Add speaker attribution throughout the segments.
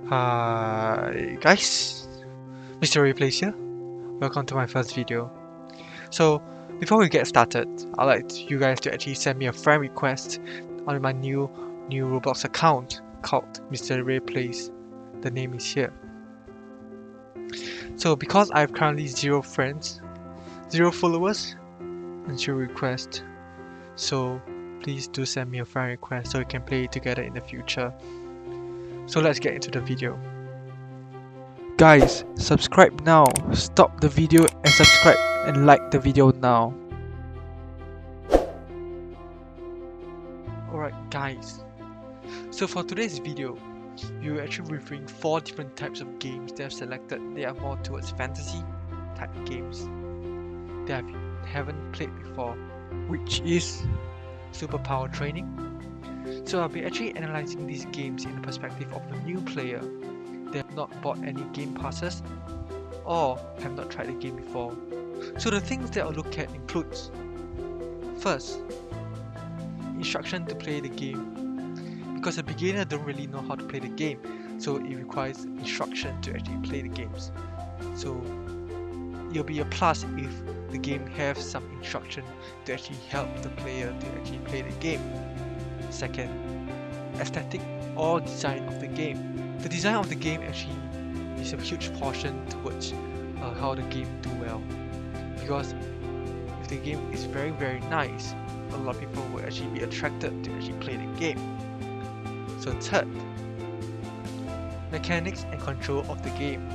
Speaker 1: Hi guys, MrReyPlays here. Welcome to my first video. So before we get started, I'd like you guys to actually send me a friend request on my new Roblox account called MrReyPlays. The name is here. So because I have currently 0 friends, 0 followers, and 0 requests, so please do send me a friend request so we can play together in the future. So let's get into the video. Guys, subscribe now. Stop the video and subscribe and like the video now. Alright guys, so for today's video, you're actually reviewing 4 different types of games that I've selected. They are more towards fantasy type games that I haven't played before, which is superpower training. So I'll be actually analyzing these games in the perspective of a new player. They have not bought any game passes or have not tried the game before. So the things that I'll look at includes: first, instruction to play the game, because a beginner don't really know how to play the game, so it requires instruction to actually play the games. So it'll be a plus if the game has some instruction to actually help the player to actually play the game. Second, aesthetic or design of the game. The design of the game actually is a huge portion towards how the game do well, because if the game is very nice, a lot of people will actually be attracted to actually play the game. So third, mechanics and control of the game.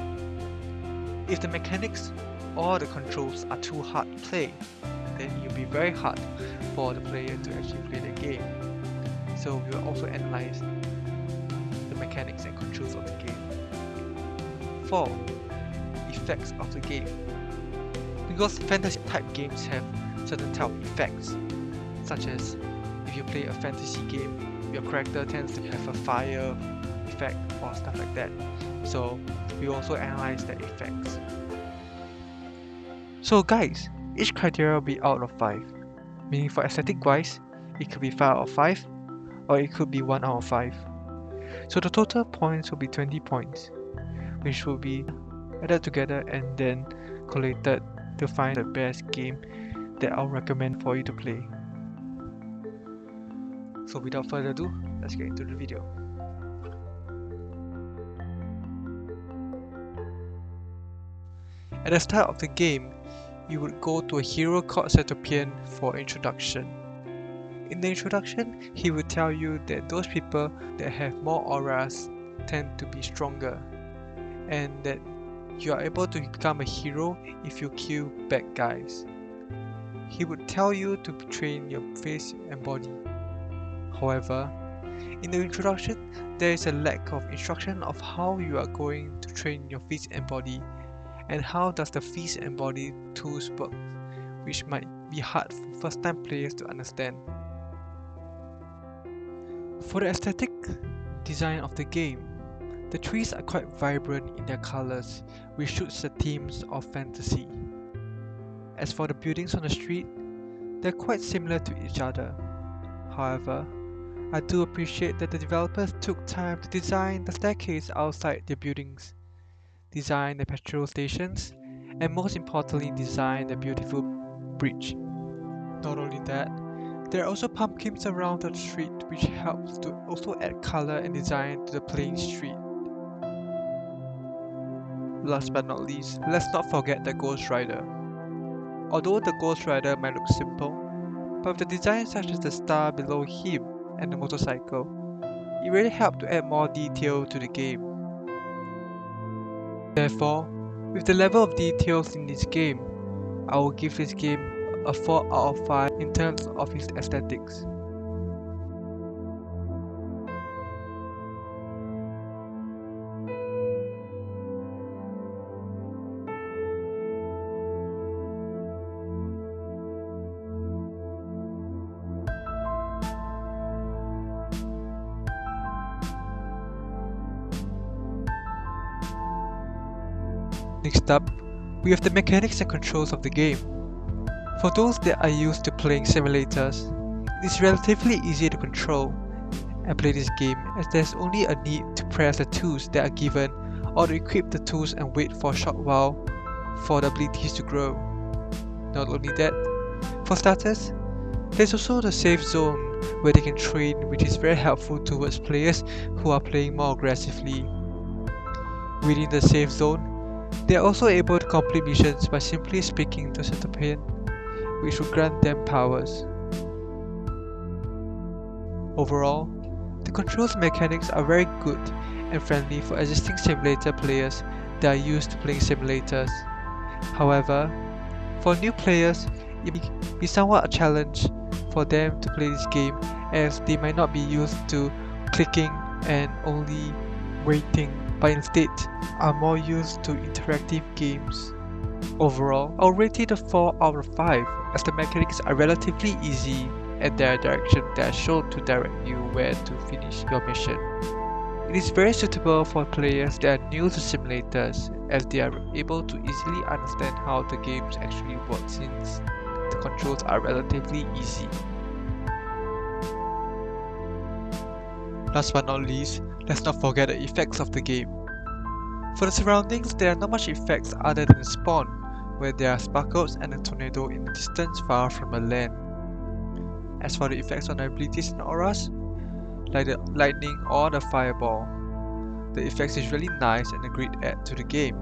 Speaker 1: If the mechanics or the controls are too hard to play, then it will be very hard for the player to actually play the game. So we will also analyze the mechanics and controls of the game. 4. Effects of the game. Because fantasy type games have certain type of effects, such as if you play a fantasy game, your character tends to have a fire effect or stuff like that. So we also analyze the effects. So guys, each criteria will be out of 5. Meaning for aesthetic wise, it could be 5 out of 5, or it could be 1 out of 5. So the total points will be 20 points, which will be added together and then collated to find the best game that I'll recommend for you to play. So without further ado, let's get into the video. At the start of the game, you would go to a hero called Setopian for introduction. In the introduction, he will tell you that those people that have more auras tend to be stronger, and that you are able to become a hero if you kill bad guys. He would tell you to train your face and body. However, in the introduction, there is a lack of instruction of how you are going to train your face and body, and how does the face and body tools work, which might be hard for first time players to understand. For the aesthetic design of the game, the trees are quite vibrant in their colors, which suits the themes of fantasy. As for the buildings on the street, they're quite similar to each other. However, I do appreciate that the developers took time to design the staircase outside their buildings, design the petrol stations, and most importantly design the beautiful bridge. Not only that, there are also pumpkins around the street, which helps to also add color and design to the plain street. Last but not least, let's not forget the Ghost Rider. Although the Ghost Rider might look simple, but with the design such as the star below him and the motorcycle, it really helped to add more detail to the game. Therefore, with the level of details in this game, I will give this game a 4 out of 5 in terms of its aesthetics. Next up, we have the mechanics and controls of the game. For those that are used to playing simulators, it is relatively easy to control and play this game, as there's only a need to press the tools that are given or to equip the tools and wait for a short while for the abilities to grow. Not only that, for starters, there's also the safe zone where they can train, which is very helpful towards players who are playing more aggressively. Within the safe zone, they are also able to complete missions by simply speaking to a certain pain, which will grant them powers. Overall, the controls mechanics are very good and friendly for existing simulator players that are used to playing simulators. However, for new players, it may be somewhat a challenge for them to play this game, as they might not be used to clicking and only waiting, but instead are more used to interactive games. Overall, I'll rate it a 4 out of 5, as the mechanics are relatively easy and there are directions that are shown to direct you where to finish your mission. It is very suitable for players that are new to simulators, as they are able to easily understand how the games actually work since the controls are relatively easy. Last but not least, let's not forget the effects of the game. For the surroundings, there are not much effects other than the spawn, where there are sparkles and a tornado in the distance far from a land. As for the effects on the abilities and auras, like the lightning or the fireball, the effects is really nice and a great add to the game.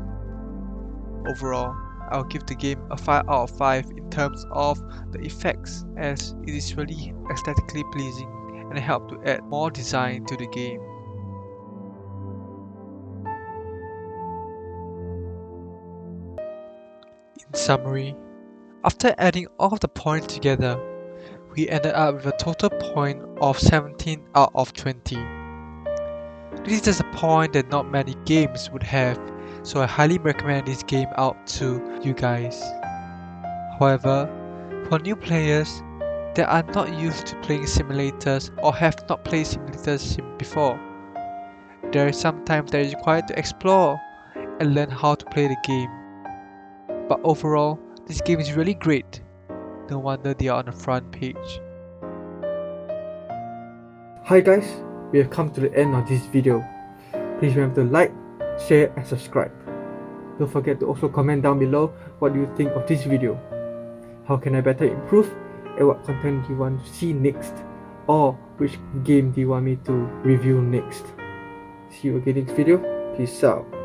Speaker 1: Overall, I'll give the game a 5 out of 5 in terms of the effects, as it is really aesthetically pleasing and help to add more design to the game. In summary, after adding all of the points together, we ended up with a total point of 17 out of 20. This is just a point that not many games would have, so I highly recommend this game out to you guys. However, for new players that are not used to playing simulators or have not played simulators before, there is sometimes that is required to explore and learn how to play the game. But overall, this game is really great. No wonder they are on the front page.
Speaker 2: Hi guys, we have come to the end of this video. Please remember to like, share and subscribe. Don't forget to also comment down below what you think of this video. How can I better improve, and what content do you want to see next, or which game do you want me to review next. See you again in this video. Peace out.